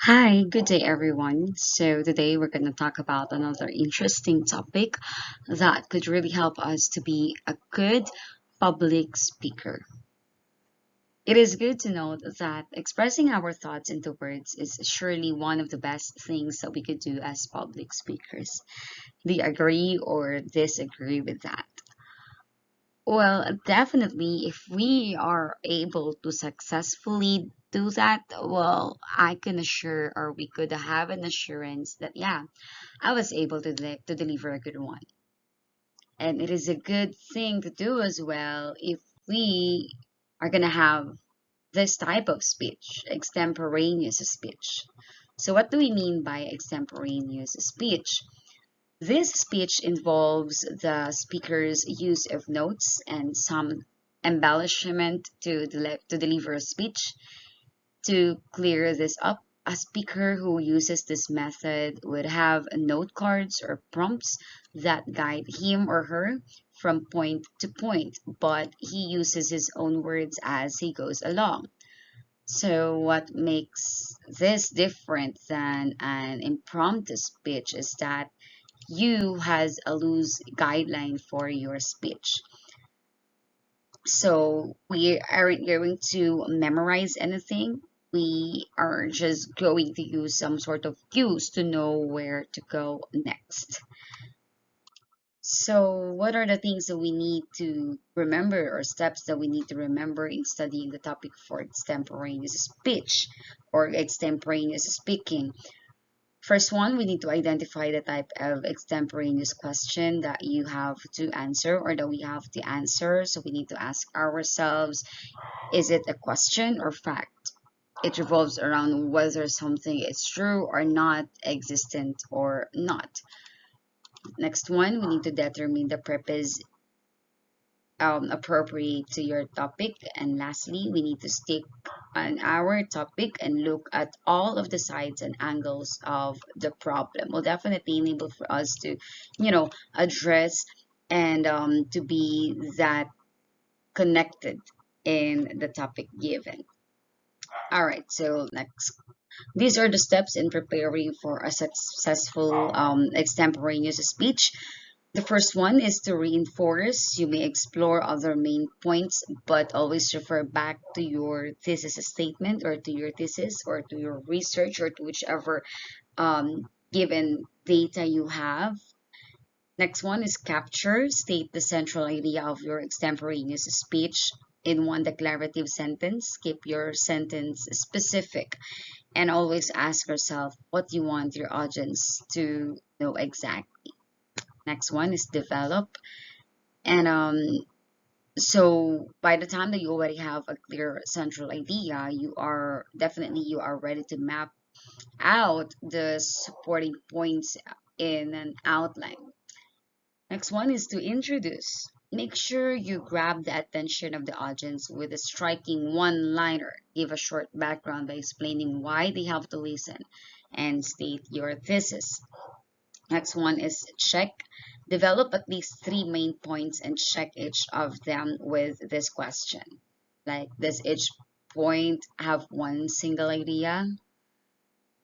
Hi, good day everyone. So today we're going to talk about another interesting topic that could really help us to be a good public speaker. It is good to note that expressing our thoughts into words is surely one of the best things that we could do as public speakers. Do you agree or disagree with that? Well, definitely, if we are able to successfully do that, well, I can assure, or we could have an assurance that, yeah, I was able to deliver a good one. And it is a good thing to do as well if we are going to have this type of speech, extemporaneous speech. So, what do we mean by extemporaneous speech? This speech involves the speaker's use of notes and some embellishment to deliver a speech. To clear this up, a speaker who uses this method would have note cards or prompts that guide him or her from point to point, but he uses his own words as he goes along. So, what makes this different than an impromptu speech is that you has a loose guideline for your speech. So we aren't going to memorize anything. We are just going to use some sort of cues to know where to go next. So, what are the things that we need to remember or steps that we need to remember in studying the topic for extemporaneous speech or extemporaneous speaking? First one, we need to identify the type of extemporaneous question that you have to answer or that we have to answer. So we need to ask ourselves, is it a question or fact? It revolves around whether something is true or not, existent or not. Next one, we need to determine the purpose appropriate to your topic. And lastly, we need to stick on our topic and look at all of the sides and angles of the problem. Will definitely enable for us to, address and to be that connected in the topic given. All right, so next. These are the steps in preparing for a successful extemporaneous speech. The first one is to reinforce. You may explore other main points, but always refer back to your thesis statement or to your thesis or to your research or to whichever given data you have. Next one is capture. State the central idea of your extemporaneous speech in one declarative sentence. Keep your sentence specific and always ask yourself what you want your audience to know exactly. Next one is develop. And so by the time that you already have a clear central idea, you are ready to map out the supporting points in an outline. Next one is to introduce. Make sure you grab the attention of the audience with a striking one-liner. Give a short background by explaining why they have to listen and state your thesis. Next one is check. Develop at least three main points and check each of them with this question. Like, does each point have one single idea?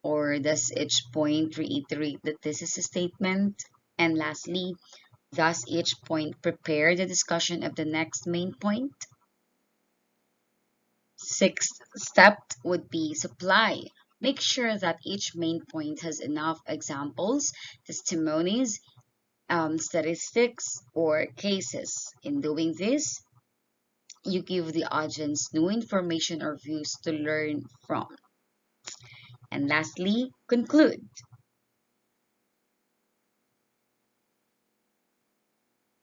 Or does each point reiterate the thesis statement? And lastly, does each point prepare the discussion of the next main point? Sixth step would be supply. Make sure that each main point has enough examples, testimonies, statistics, or cases. In doing this, you give the audience new information or views to learn from. And lastly, conclude.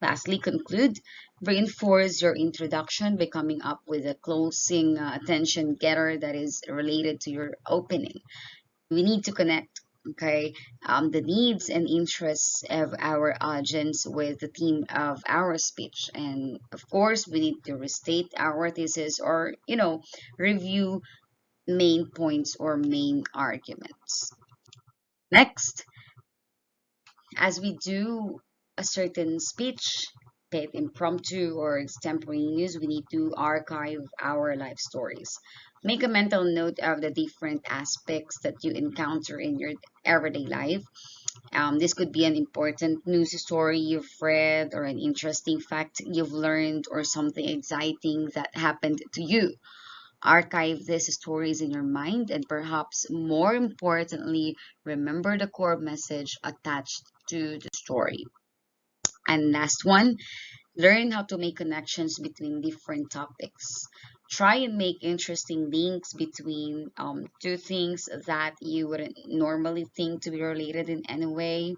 Lastly, conclude. Reinforce your introduction by coming up with a closing attention getter that is related to your opening. We need to connect, okay, the needs and interests of our audience with the theme of our speech. And of course, we need to restate our thesis or, review main points or main arguments. Next, as we do a certain speech, be it impromptu or extemporaneous, we need to archive our life stories. Make a mental note of the different aspects that you encounter in your everyday life. This could be an important news story you've read, or an interesting fact you've learned, or something exciting that happened to you. Archive these stories in your mind, and perhaps more importantly, remember the core message attached to the story. And last one, learn how to make connections between different topics. Try and make interesting links between two things that you wouldn't normally think to be related in any way.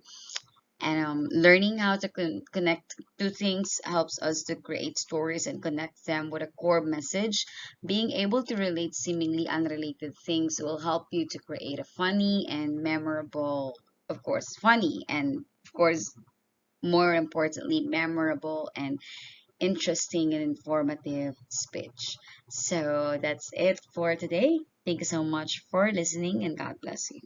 And learning how to connect two things helps us to create stories and connect them with a core message. Being able to relate seemingly unrelated things will help you to create a funny and memorable, of course, funny and, of course, more importantly, memorable and interesting and informative speech. So that's it for today. Thank you so much for listening, and God bless you.